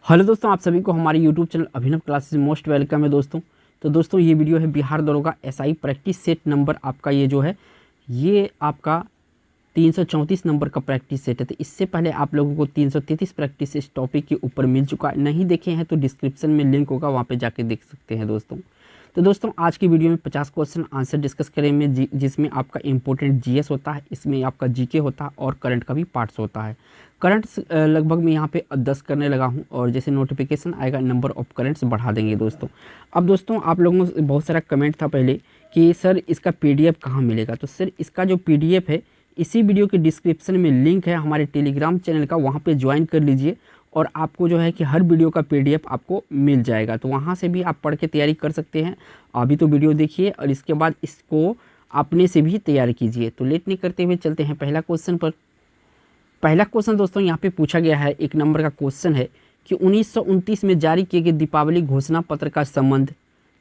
Hello दोस्तों, आप सभी को हमारे यूट्यूब चैनल अभिनव क्लासेस मोस्ट वेलकम है दोस्तों। तो दोस्तों ये वीडियो है बिहार दरोगा एसआई प्रैक्टिस सेट नंबर आपका ये जो है ये आपका 334 नंबर का प्रैक्टिस सेट है। तो इससे पहले आप लोगों को 333 प्रैक्टिस इस टॉपिक के ऊपर मिल चुका है। नहीं देखे हैं तो डिस्क्रिप्शन में लिंक होगा, वहाँ पे जाके देख सकते हैं दोस्तों। तो दोस्तों आज की वीडियो में 50 क्वेश्चन आंसर डिस्कस करेंगे, जिसमें आपका इंपॉर्टेंट जीएस होता है, इसमें आपका जीके होता है और करंट का भी पार्ट्स होता है। करंट्स लगभग मैं यहाँ पे 10 करने लगा हूँ और जैसे नोटिफिकेशन आएगा नंबर ऑफ करंट्स बढ़ा देंगे दोस्तों। अब दोस्तों आप लोगों से बहुत सारा कमेंट था पहले कि सर इसका पीडीएफ कहाँ मिलेगा। तो सर इसका जो पीडीएफ है इसी वीडियो के डिस्क्रिप्शन में लिंक है हमारे टेलीग्राम चैनल का, वहाँ पे ज्वाइन कर लीजिए और आपको जो है कि हर वीडियो का पीडीएफ आपको मिल जाएगा। तो वहाँ से भी आप पढ़ के तैयारी कर सकते हैं। अभी तो वीडियो देखिए और इसके बाद इसको अपने से भी तैयार कीजिए। तो लेट नहीं करते हुए चलते हैं पहला क्वेश्चन पर। पहला क्वेश्चन दोस्तों यहाँ पे पूछा गया है, 1 नंबर का क्वेश्चन है कि 1929 में जारी किए गए दीपावली घोषणा पत्र का संबंध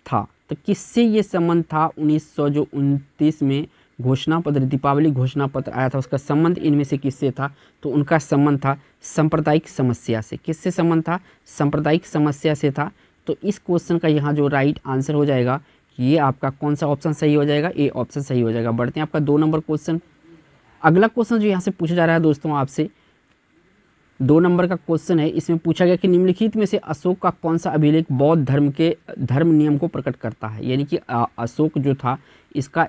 था। तो किससे ये संबंध था? 1929 में घोषणा पत्र, दीपावली घोषणा पत्र आया था, उसका संबंध इनमें से किससे था? तो उनका संबंध था सांप्रदायिक समस्या से। किससे संबंध था? सांप्रदायिक समस्या से था। तो इस क्वेश्चन का यहाँ जो राइट आंसर हो जाएगा, ये आपका कौन सा ऑप्शन सही हो जाएगा? ए ऑप्शन सही हो जाएगा। बढ़ते हैं आपका 2 नंबर क्वेश्चन। अगला क्वेश्चन जो यहाँ से पूछा जा रहा है दोस्तों आपसे, 2 नंबर का क्वेश्चन है। इसमें पूछा गया कि निम्नलिखित में से अशोक का कौन सा अभिलेख बौद्ध धर्म के धर्म नियम को प्रकट करता है। यानी कि अशोक जो था इसका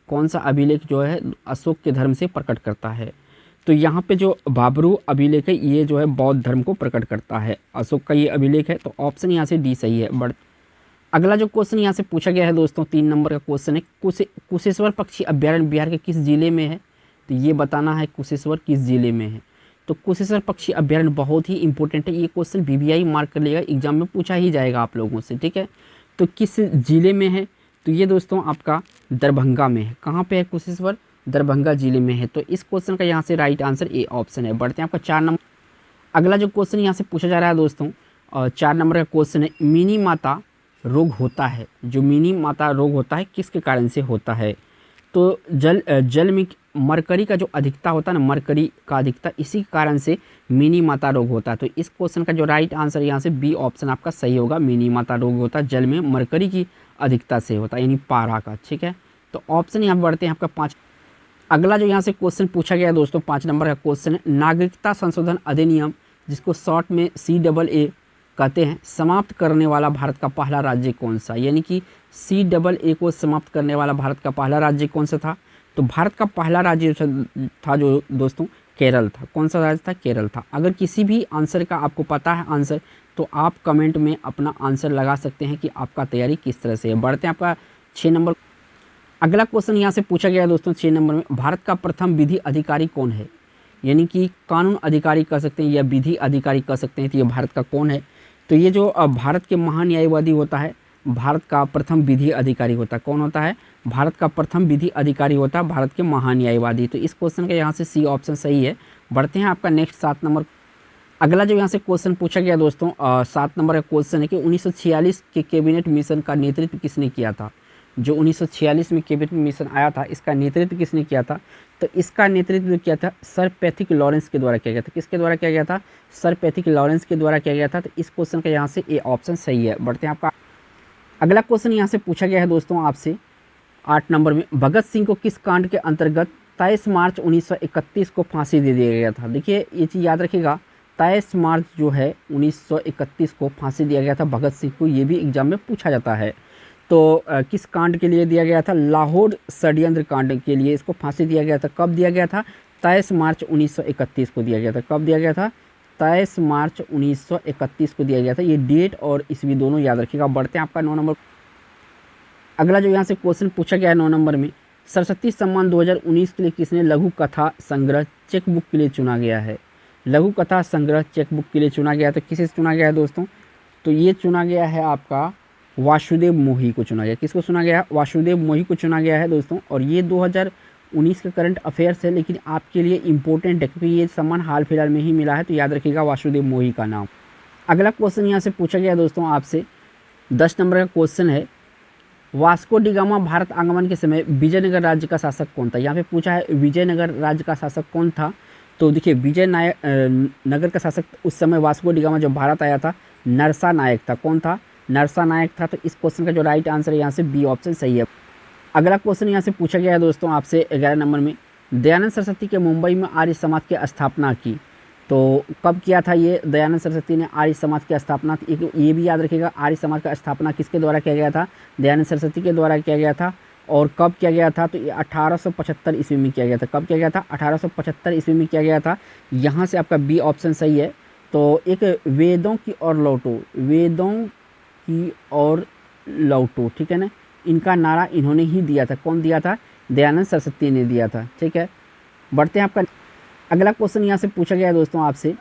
कौन सा अभिलेख जो है अशोक के धर्म से प्रकट करता है। तो यहाँ पे जो बाबरू अभिलेख है ये जो है बौद्ध धर्म को प्रकट करता है, अशोक का ये अभिलेख है। तो ऑप्शन यहाँ से डी सही है। अगला जो क्वेश्चन यहाँ से पूछा गया है दोस्तों, 3 नंबर का क्वेश्चन है, कुशेश्वर पक्षी अभ्यारण्य बिहार के किस जिले में है? तो ये बताना है कुशेश्वर किस जिले में है। तो कुशेश्वर पक्षी अभ्यारण्य बहुत ही इंपॉर्टेंट है, ये क्वेश्चन बीबीआई मार्क कर लेगा, एग्जाम में पूछा ही जाएगा आप लोगों से, ठीक है। तो किस जिले में है? तो ये दोस्तों आपका दरभंगा में है। कहाँ पे है कुशेश्वर? दरभंगा जिले में है। तो इस क्वेश्चन का यहाँ से राइट आंसर ए ऑप्शन है। बढ़ते हैं आपका 4 नंबर। अगला जो क्वेश्चन यहाँ से पूछा जा रहा है दोस्तों, 4 नंबर का क्वेश्चन है, मिनी माता रोग होता है, जो मिनी माता रोग होता है किसके कारण से होता है? तो जल में मरकरी का जो अधिकता होता है ना, मरकरी का अधिकता, इसी कारण से मिनी माता रोग होता है। तो इस क्वेश्चन का जो राइट आंसर यहाँ से बी ऑप्शन आपका सही होगा। मिनी माता रोग होता है जल में मरकरी की अधिकता से होता है, यानी पारा का, ठीक है। तो ऑप्शन यहाँ बढ़ते हैं आपका 5। अगला जो यहाँ से क्वेश्चन पूछा गया दोस्तों, 5 नंबर का क्वेश्चन है, नागरिकता संशोधन अधिनियम जिसको शॉर्ट में CAA कहते हैं, समाप्त करने वाला भारत का पहला राज्य कौन सा? यानी कि CAA को समाप्त करने वाला भारत का पहला राज्य कौन सा था? तो भारत का पहला राज्य था जो दोस्तों केरल था। कौन सा राज्य था? केरल था। अगर किसी भी आंसर का आपको पता है आंसर, तो आप कमेंट में अपना आंसर लगा सकते हैं कि आपका तैयारी किस तरह से है। बढ़ते हैं आपका 6 नंबर। अगला क्वेश्चन यहाँ से पूछा गया दोस्तों 6 नंबर में, भारत का प्रथम विधि अधिकारी कौन है? यानी कि कानून अधिकारी कह सकते हैं या विधि अधिकारी कह सकते हैं। तो ये भारत का कौन है? तो ये जो भारत के महान्यायवादी होता है, भारत का प्रथम विधि अधिकारी होता है। कौन होता है? भारत का प्रथम विधि अधिकारी होता है भारत के महान्यायवादी। तो इस क्वेश्चन का यहाँ से सी ऑप्शन सही है। बढ़ते हैं आपका नेक्स्ट 7 नंबर। अगला जो यहाँ से क्वेश्चन पूछा गया दोस्तों 7 नंबर का क्वेश्चन है कि 1946 के कैबिनेट मिशन का नेतृत्व किसने किया था? जो 1946 में कैबिनेट मिशन आया था, इसका नेतृत्व किसने किया था? तो इसका नेतृत्व किया था सर पैथिक लॉरेंस के द्वारा किया गया था। किसके द्वारा किया गया था? सर पैथिक लॉरेंस के द्वारा किया गया था। तो इस क्वेश्चन का यहाँ से ए ऑप्शन सही है। बढ़ते हैं आपका अगला क्वेश्चन यहाँ से पूछा गया है दोस्तों आपसे 8 नंबर में, भगत सिंह को किस कांड के अंतर्गत 23 मार्च 1931 को फांसी दे दिया गया था? देखिए ये चीज़ याद रखिएगा, 23 मार्च जो है 1931 को फांसी दिया गया था भगत सिंह को। ये भी एग्जाम में पूछा जाता है। तो किस कांड के लिए दिया गया था? लाहौर षड्यंत्र कांड के लिए इसको फांसी दिया गया था। कब दिया गया था? 23 मार्च 1931 को दिया गया था। कब दिया गया था? 23 मार्च 1931 को दिया गया था। ये डेट और ईस्वी दोनों याद रखिएगा। बढ़ते हैं आपका 9 नंबर। अगला जो यहाँ से क्वेश्चन पूछा गया है 9 नंबर में, सरस्वती सम्मान 2019 के लिए किसने लघु कथा संग्रह चेकबुक के लिए चुना गया है? लघु कथा संग्रह चेकबुक के लिए चुना गया है। तो किसे चुना गया है दोस्तों? तो ये चुना गया है आपका वासुदेव मोही को चुना गया। किसको चुना गया? वासुदेव मोही को चुना गया है दोस्तों। और ये 2019 का करंट अफेयर्स है, लेकिन आपके लिए इंपॉर्टेंट है क्योंकि ये सम्मान हाल फिलहाल में ही मिला है। तो याद रखिएगा वासुदेव मोही का नाम। अगला क्वेश्चन यहाँ से पूछा गया दोस्तों आपसे 10 नंबर का क्वेश्चन है, वास्को डी गामा भारत आगमन के समय विजयनगर राज्य का शासक कौन था? यहाँ पे पूछा है विजयनगर राज्य का शासक कौन था। तो देखिए विजय नायक नगर का शासक उस समय वास्को डी गामा जब भारत आया था, नरसा नायक था। कौन था? नरसा नायक था। तो इस क्वेश्चन का जो राइट आंसर है यहाँ से बी ऑप्शन सही है। अगला क्वेश्चन यहाँ से पूछा गया है दोस्तों आपसे 11 नंबर में, दयानंद सरस्वती के मुंबई में आर्य समाज की स्थापना की। तो कब किया था ये दयानंद सरस्वती ने आर्य समाज की स्थापना? ये भी याद रखिएगा, आर्य समाज का स्थापना किसके द्वारा किया गया था? दयानंद सरस्वती के द्वारा किया गया था। और कब किया गया था? तो ये 1875 ईस्वी में किया गया था। कब किया गया था? 1875 ईस्वी में किया गया था। यहाँ से आपका बी ऑप्शन सही है। तो एक वेदों की ओर लौटो, वेदों की ओर लौटो, ठीक है ना, इनका नारा इन्होंने ही दिया था। कौन दिया था? दयानंद सरस्वती ने दिया था। ठीक है, बढ़ते हैं। आपका अगला क्वेश्चन यहाँ से पूछा गया है दोस्तों आपसे,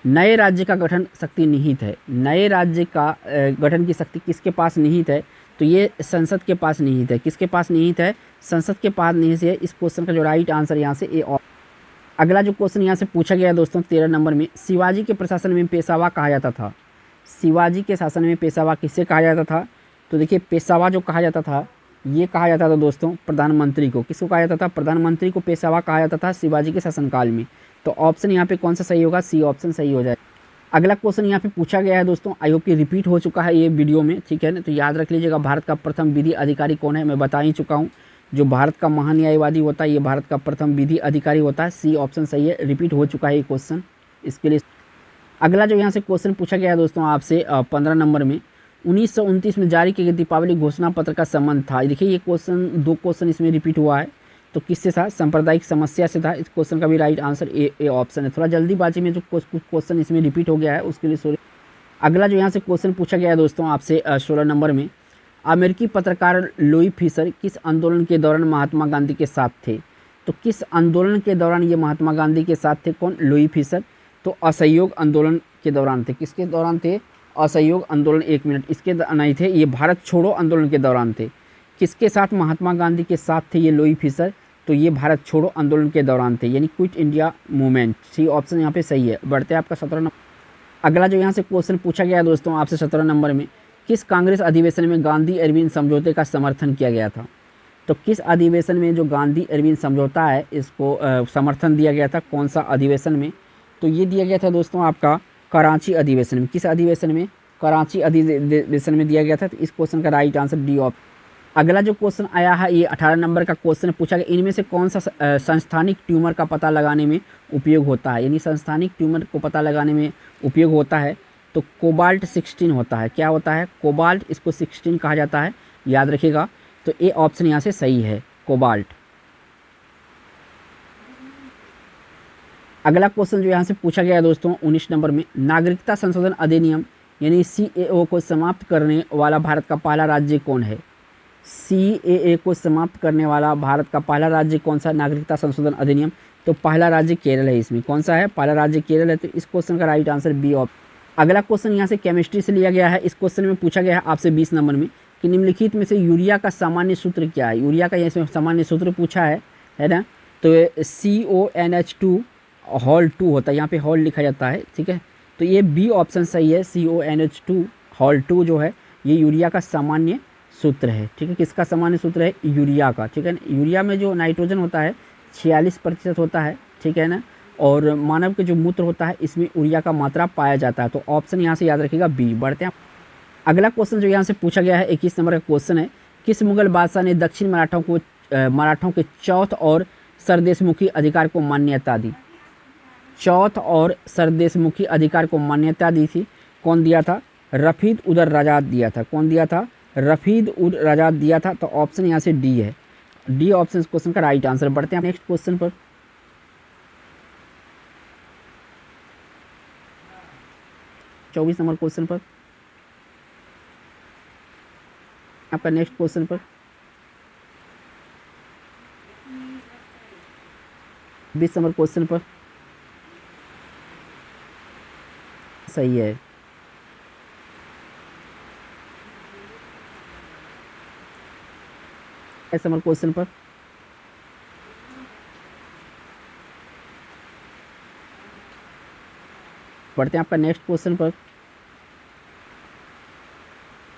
नए राज्य का गठन शक्ति निहित है। नए राज्य का गठन की शक्ति किसके पास निहित है? तो ये संसद के पास निहित है। किसके पास निहित है? संसद के पास निहित है। इस क्वेश्चन का जो राइट आंसर यहाँ से ए। अगला जो क्वेश्चन यहाँ से पूछा गया है दोस्तों 13 नंबर में, शिवाजी के प्रशासन में पेशवा कहा जाता था। शिवाजी के शासन में पेशवा किससे कहा जाता था? तो देखिए पेशवा जो कहा जाता था, ये कहा जाता था दोस्तों प्रधानमंत्री को। किसको कहा जाता था? प्रधानमंत्री को पेशवा कहा जाता था शिवाजी के शासनकाल में। तो ऑप्शन यहाँ पे कौन सा सही होगा? सी ऑप्शन सही हो जाए। अगला क्वेश्चन यहाँ पे पूछा गया है दोस्तों, आई होप कि रिपीट हो चुका है ये वीडियो में, ठीक है ना। तो याद रख लीजिएगा, भारत का प्रथम विधि अधिकारी कौन है? मैं बता ही चुका हूँ, जो भारत का महान्यायवादी होता है, ये भारत का प्रथम विधि अधिकारी होता है। सी ऑप्शन सही है, रिपीट हो चुका है ये क्वेश्चन, इसके लिए। अगला जो यहाँ से क्वेश्चन पूछा गया है दोस्तों आपसे 15 नंबर में, 1929 में जारी किए गए दीपावली घोषणा पत्र का संबंध था। देखिए ये क्वेश्चन, दो क्वेश्चन इसमें रिपीट हुआ है। तो किससे था? सांप्रदायिक समस्या से था। इस क्वेश्चन का भी राइट आंसर ए ऑप्शन है। थोड़ा जल्दीबाजी में जो कुछ क्वेश्चन इसमें रिपीट हो गया है उसके लिए सॉरी। अगला जो यहाँ से क्वेश्चन पूछा गया है दोस्तों आपसे 16 नंबर में, अमेरिकी पत्रकार लुई फिशर किस आंदोलन के दौरान महात्मा गांधी के साथ थे? तो किस आंदोलन के दौरान ये महात्मा गांधी के साथ थे? कौन? Louis Fischer. तो असहयोग आंदोलन के दौरान थे। किसके दौरान थे? असहयोग आंदोलन। एक मिनट, इसके नहीं थे, ये भारत छोड़ो आंदोलन के दौरान थे। किसके साथ? महात्मा गांधी के साथ थे ये लुई फिशर। तो ये भारत छोड़ो आंदोलन के दौरान थे, यानी Quit India Movement. C option यहाँ पे सही है। बढ़ते हैं आपका 17 नंबर। अगला जो यहाँ से क्वेश्चन पूछा गया है दोस्तों आपसे 17 नंबर में, किस कांग्रेस अधिवेशन में गांधी अरविंद समझौते का समर्थन किया गया था? तो किस अधिवेशन में जो गांधी अरविंद समझौता है इसको समर्थन दिया गया था? कौन सा अधिवेशन में? तो ये दिया गया था दोस्तों आपका कराची अधिवेशन में। किस अधिवेशन में? कराची अधिवेशन में दिया गया था। तो इस क्वेश्चन का राइट आंसर डी ऑप्शन। अगला जो क्वेश्चन आया है ये 18 नंबर का क्वेश्चन पूछा गया, इनमें से कौन सा संस्थानिक ट्यूमर का पता लगाने में उपयोग होता है? यानी संस्थानिक ट्यूमर को पता लगाने में उपयोग होता है। तो कोबाल्ट 16 होता है। क्या होता है? कोबाल्ट, इसको 16 कहा जाता है, याद रखिएगा। तो ए ऑप्शन यहाँ से सही है, कोबाल्ट। अगला क्वेश्चन जो यहाँ से पूछा गया है दोस्तों 19 नंबर में, नागरिकता संशोधन अधिनियम यानी CAA को समाप्त करने वाला भारत का पहला राज्य कौन है? CAA को समाप्त करने वाला भारत का पहला राज्य कौन सा? नागरिकता संशोधन अधिनियम। तो पहला राज्य केरल है। इसमें कौन सा है? पहला राज्य केरल है। तो इस क्वेश्चन का राइट आंसर बी ऑप्शन। अगला क्वेश्चन यहाँ से केमिस्ट्री से लिया गया है। इस क्वेश्चन में पूछा गया है आपसे 20 नंबर में कि निम्नलिखित में से यूरिया का सामान्य सूत्र क्या है? यूरिया का इसमें सामान्य सूत्र पूछा है ना। तो CONH2 होल 2 होता है, यहाँ पे होल लिखा जाता है, ठीक है। तो ये बी ऑप्शन सही है। CONH2 होल 2 जो है ये यूरिया का सामान्य सूत्र है, ठीक है। किसका सामान्य सूत्र है? यूरिया का, ठीक है ना। यूरिया में जो नाइट्रोजन होता है 46% होता है, ठीक है ना। और मानव के जो मूत्र होता है इसमें यूरिया का मात्रा पाया जाता है। तो ऑप्शन यहाँ से याद रखिएगा बी। बढ़ते हैं। अगला क्वेश्चन जो यहाँ से पूछा गया है 21 नंबर का क्वेश्चन है, किस मुगल बादशाह ने दक्षिण मराठों के चौथ और सरदेशमुखी अधिकार को मान्यता दी? चौथ और सरदेशमुखी अधिकार को मान्यता दी थी। कौन दिया था? रफीद उदर रजाद दिया था। कौन दिया था? रफीद उद रजाद दिया था। तो ऑप्शन यहाँ से डी है। डी ऑप्शन इस क्वेश्चन का राइट आंसर। बढ़ते हैं नेक्स्ट क्वेश्चन पर। चौबीस नंबर क्वेश्चन पर आपका नेक्स्ट क्वेश्चन पर 20 नंबर क्वेश्चन पर सही है। इस नंबर क्वेश्चन पर बढ़ते हैं आपका नेक्स्ट क्वेश्चन पर।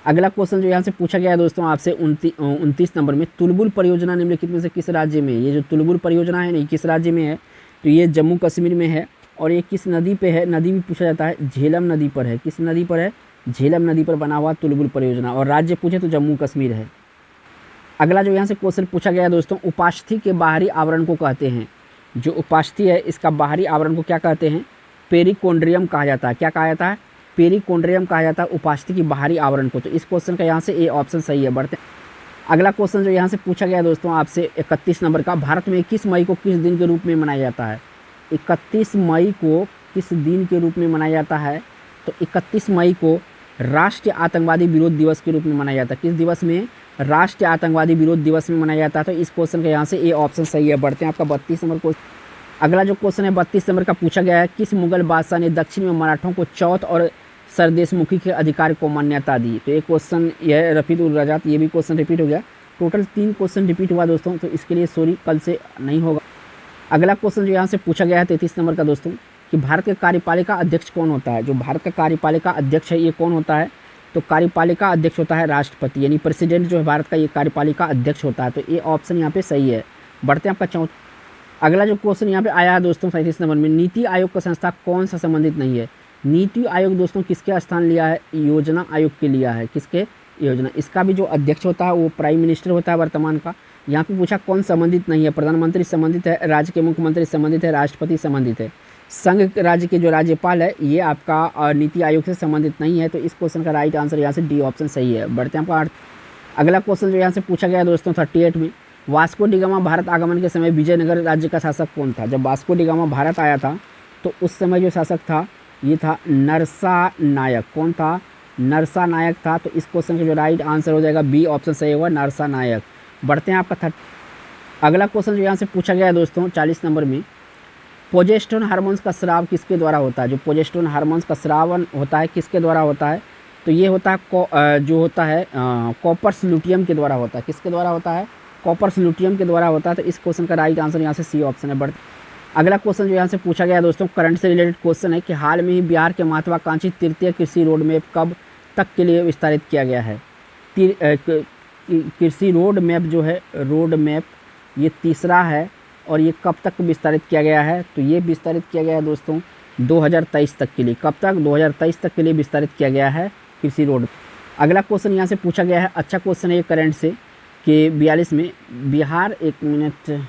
अगला क्वेश्चन जो यहाँ से पूछा गया है दोस्तों आपसे 29 नंबर में, तुलबुल परियोजना निम्नलिखित में से किस राज्य में है? ये जो तुलबुल परियोजना है ना, किस राज्य में है? तो ये जम्मू कश्मीर में है। और ये किस नदी पे है, नदी भी पूछा जाता है, झेलम नदी पर है। किस नदी पर है? झेलम नदी पर बना हुआ तुलबुल परियोजना। और राज्य पूछे तो जम्मू कश्मीर है। अगला जो यहाँ से क्वेश्चन पूछा गया है दोस्तों, उपास्थि के बाहरी आवरण को कहते हैं। जो उपास्थि है इसका बाहरी आवरण को क्या कहते हैं? पेरिकोंड्रियम कहा जाता है। क्या कहा जाता है? पेरिकोंड्रियम कहा जाता है उपास्थि की बाहरी आवरण को। तो इस क्वेश्चन का यहाँ से ए ऑप्शन सही है। बढ़ते अगला क्वेश्चन जो यहाँ से पूछा गया दोस्तों आपसे 31 नंबर का, भारत में 21 मई को किस दिन के रूप में मनाया जाता है? 31 मई को किस दिन के रूप में मनाया जाता है? तो 31 मई को राष्ट्रीय आतंकवादी विरोध दिवस के रूप में मनाया जाता है। किस दिवस में? राष्ट्रीय आतंकवादी विरोध दिवस में मनाया जाता है। तो इस क्वेश्चन का यहाँ से ए ऑप्शन सही है। बढ़ते हैं आपका 32 नंबर क्वेश्चन। अगला जो क्वेश्चन है 32 नंबर का पूछा गया है, किस मुगल बादशाह ने दक्षिण में मराठों को चौथ और सरदेशमुखी के अधिकार को मान्यता दी? तो ये क्वेश्चन यह रफीद उल रजात, ये भी क्वेश्चन रिपीट हो गया। टोटल 3 क्वेश्चन रिपीट हुआ दोस्तों, तो इसके लिए सॉरी, कल से नहीं होगा। अगला क्वेश्चन जो यहाँ से पूछा गया है 33 नंबर का दोस्तों, कि भारत के कार्यपालिका अध्यक्ष कौन होता है? जो भारत का कार्यपालिका अध्यक्ष है ये कौन होता है? तो कार्यपालिका अध्यक्ष होता है राष्ट्रपति, यानी प्रेसिडेंट जो है भारत का, ये कार्यपालिका अध्यक्ष होता है। तो ये ऑप्शन यहाँ पे सही है। बढ़ते हैं आपका अगला जो क्वेश्चन यहाँ पे आया है दोस्तों 37 नंबर में, नीति आयोग का संस्था कौन सा संबंधित नहीं है? नीति आयोग दोस्तों किसके स्थान लिया है? योजना आयोग के लिया है। किसके? योजना। इसका भी जो अध्यक्ष होता है वो प्राइम मिनिस्टर होता है वर्तमान का। यहाँ पे पूछा कौन संबंधित नहीं है? प्रधानमंत्री संबंधित है, राज्य के मुख्यमंत्री संबंधित है, राष्ट्रपति संबंधित है। संघ राज्य के जो राज्यपाल है ये आपका नीति आयोग से संबंधित नहीं है। तो इस क्वेश्चन का राइट आंसर यहाँ से डी ऑप्शन सही है। बढ़ते हैं आपका अगला क्वेश्चन जो यहाँ से पूछा गया दोस्तों 38 में, वास्को डी गामा भारत आगमन के समय विजयनगर राज्य का शासक कौन था? जब वास्को डी गामा भारत आया था तो उस समय जो शासक था ये था नरसा नायक। कौन था? नरसा नायक था। तो इस क्वेश्चन का जो राइट आंसर हो जाएगा बी ऑप्शन सही होगा, नरसा नायक। बढ़ते हैं आपका अगला क्वेश्चन जो यहाँ से पूछा गया है दोस्तों 40 नंबर में, प्रोजेस्टेरोन हार्मोन्स का स्राव किसके द्वारा होता है? जो प्रोजेस्टेरोन हार्मोन्स का स्रावन होता है किसके द्वारा होता है? तो ये होता है जो होता है कॉपर्स लुटियम के द्वारा होता है। किसके द्वारा होता है? कॉपर्स लुटियम के द्वारा होता है। तो इस क्वेश्चन का राइट आंसर यहाँ से सी ऑप्शन है। बढ़ अगला क्वेश्चन जो यहाँ से पूछा गया है दोस्तों करंट से रिलेटेड क्वेश्चन है कि हाल में ही बिहार के महत्वाकांक्षी तृतीय कृषि रोड मैप कब तक के लिए विस्तारित किया गया है? कृषि रोड मैप जो है, रोड मैप ये तीसरा है और ये कब तक विस्तारित किया गया है? तो ये विस्तारित किया गया है दोस्तों 2023 तक के लिए। कब तक? 2023 तक के लिए विस्तारित किया गया है कृषि रोड। अगला क्वेश्चन यहाँ से पूछा गया है, अच्छा क्वेश्चन है ये करंट से, कि 42 में बिहार, एक मिनट,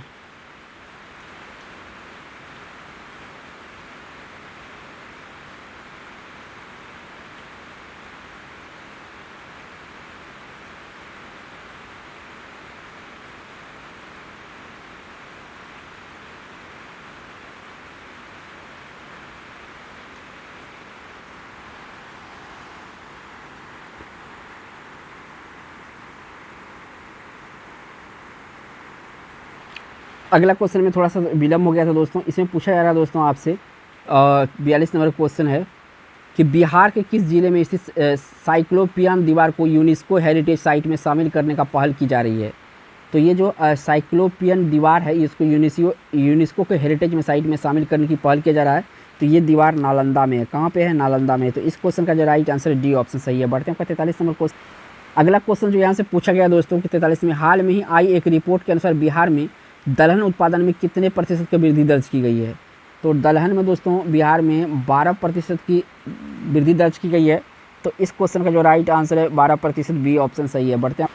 अगला क्वेश्चन में थोड़ा सा विलम्ब हो गया था दोस्तों। इसमें पूछा जा रहा है दोस्तों आपसे 42 नंबर क्वेश्चन है कि बिहार के किस जिले में स्थित साइक्लोपियन दीवार को यूनेस्को हेरिटेज साइट में शामिल करने का पहल की जा रही है? तो ये जो साइक्लोपियन दीवार है इसको यूनेस्को के हेरिटेज में साइट में शामिल करने की पहल किया जा रहा है। तो ये दीवार नालंदा में है। कहाँ पे है? नालंदा में। तो इस क्वेश्चन का जो राइट आंसर डी ऑप्शन सही है। बढ़ते हैं आपका 43 नंबर क्वेश्चन। अगला क्वेश्चन जो यहाँ से पूछा गया दोस्तों कि 43 में, हाल में ही आई एक रिपोर्ट के अनुसार बिहार में दलहन उत्पादन में कितने प्रतिशत की वृद्धि दर्ज की गई है? तो दलहन में दोस्तों बिहार में 12% की वृद्धि दर्ज की गई है। तो इस क्वेश्चन का जो राइट आंसर है 12%, बी ऑप्शन सही है। बढ़ते हैं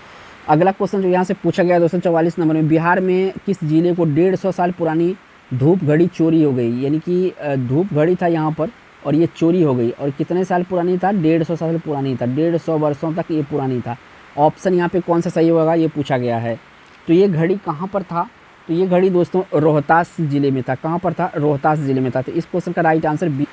अगला क्वेश्चन जो यहाँ से पूछा गया दोस्तों 44 नंबर में, बिहार में किस जिले को 150 साल पुरानी धूप घड़ी चोरी हो गई? यानी कि धूप घड़ी था यहाँ पर और ये चोरी हो गई। और कितने साल पुरानी था? 150 साल पुरानी था, 150 वर्षों तक ये पुरानी था। ऑप्शन यहाँ पे कौन सा सही होगा ये पूछा गया है। तो ये घड़ी कहाँ पर था? तो ये घड़ी दोस्तों रोहतास जिले में था। कहाँ पर था? रोहतास जिले में था। तो इस क्वेश्चन का राइट आंसर बी।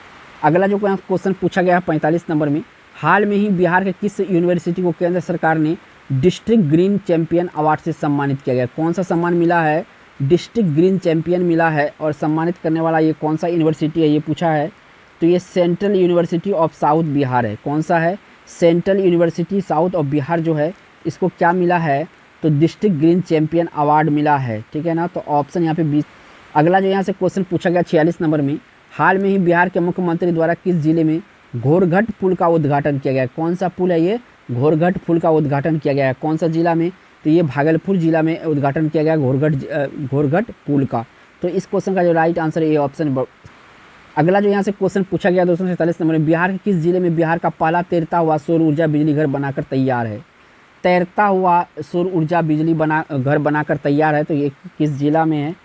अगला जो क्वेश्चन पूछा गया है 45 नंबर में, हाल में ही बिहार के किस यूनिवर्सिटी को केंद्र सरकार ने डिस्ट्रिक्ट ग्रीन चैंपियन अवार्ड से सम्मानित किया गया? कौन सा सम्मान मिला है? डिस्ट्रिक्ट ग्रीन चैंपियन मिला है। और सम्मानित करने वाला ये कौन सा यूनिवर्सिटी है ये पूछा है। तो ये central university of south Bihar है। कौन सा है? Central university south of Bihar जो है इसको क्या मिला है? तो डिस्ट्रिक्ट ग्रीन चैंपियन अवार्ड मिला है। ठीक है ना? तो ऑप्शन यहाँ पे 20। अगला जो यहाँ से क्वेश्चन पूछा गया 46 नंबर में, हाल में ही बिहार के मुख्यमंत्री द्वारा किस जिले में घोरघट पुल का उद्घाटन किया गया? कौन सा पुल है ये? घोरघट पुल का उद्घाटन किया गया है। कौन सा जिला में? तो ये भागलपुर जिला में उद्घाटन किया गया घोरघट पुल का। तो इस क्वेश्चन का जो राइट आंसर ए ऑप्शन। अगला जो यहाँ से क्वेश्चन पूछा गया दोस्तों 47 नंबर में, बिहार के किस जिले में बिहार का पहला तैरता हुआ सौर ऊर्जा बिजली घर बनाकर तैयार है? तैरता हुआ सौर ऊर्जा बिजली घर बनाकर तैयार है, तो ये किस जिला में है?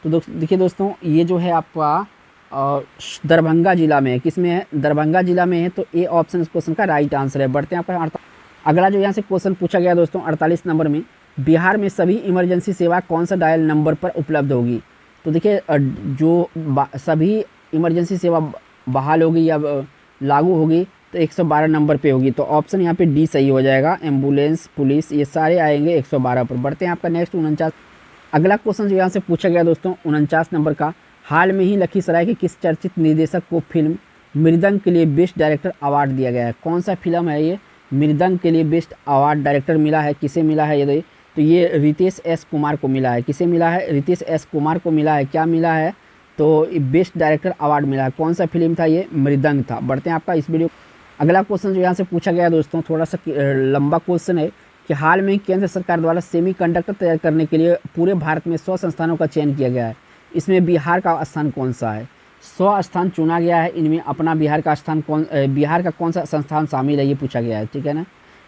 तो देखिए दोस्तों, ये जो है आपका दरभंगा जिला में है। किस में है? दरभंगा जिला में है। तो ए ऑप्शन इस क्वेश्चन का राइट आंसर है। बढ़ते हैं आपका अगला जो यहाँ से क्वेश्चन पूछा गया दोस्तों 48 नंबर में, बिहार में सभी इमरजेंसी सेवा कौन सा डायल नंबर पर उपलब्ध होगी? तो देखिए, जो सभी इमरजेंसी सेवा बहाल होगी या लागू होगी तो 112 नंबर पे होगी। तो ऑप्शन यहाँ पे डी सही हो जाएगा। एम्बुलेंस, पुलिस, ये सारे आएंगे 112 पर। बढ़ते हैं आपका नेक्स्ट 49। अगला क्वेश्चन जो यहाँ से पूछा गया दोस्तों 49 नंबर का, हाल में ही लखीसराय के किस चर्चित निर्देशक को फिल्म मृदंग के लिए बेस्ट डायरेक्टर अवार्ड दिया गया है? कौन सा फिल्म है ये मृदंग के लिए बेस्ट अवार्ड डायरेक्टर मिला है? किसे मिला है ये? तो ये रितेश एस कुमार को मिला है। किसे मिला है? रितेश एस कुमार को मिला है। क्या मिला है? तो बेस्ट डायरेक्टर अवार्ड मिला है। कौन सा फिल्म था? ये मृदंग था। बढ़ते हैं आपका इस वीडियो। अगला क्वेश्चन जो यहाँ से पूछा गया दोस्तों, थोड़ा सा लंबा क्वेश्चन है कि हाल में केंद्र सरकार द्वारा सेमीकंडक्टर तैयार करने के लिए पूरे भारत में 100 संस्थानों का चयन किया गया है। इसमें बिहार का स्थान कौन सा है? 100 स्थान चुना गया है, इनमें अपना बिहार का स्थान बिहार का कौन सा संस्थान शामिल है ये पूछा गया है, ठीक है ना।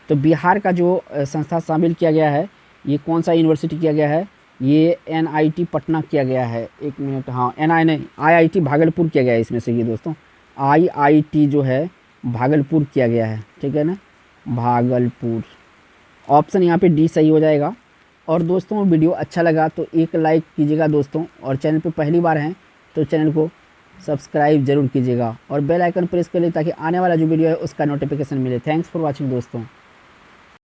तो बिहार का जो संस्थान शामिल किया गया है, ये कौन सा यूनिवर्सिटी किया गया है? ये NIT पटना किया गया है। एक मिनट, हाँ IIT भागलपुर किया गया है इसमें से। ये दोस्तों IIT जो है भागलपुर किया गया है, ठीक है ना, भागलपुर। ऑप्शन यहाँ पे डी सही हो जाएगा। और दोस्तों वीडियो अच्छा लगा तो एक लाइक कीजिएगा दोस्तों, और चैनल पे पहली बार हैं तो चैनल को सब्सक्राइब जरूर कीजिएगा और बेल आइकन प्रेस कर ले ताकि आने वाला जो वीडियो है उसका नोटिफिकेशन मिले। थैंक्स फॉर वॉचिंग दोस्तों।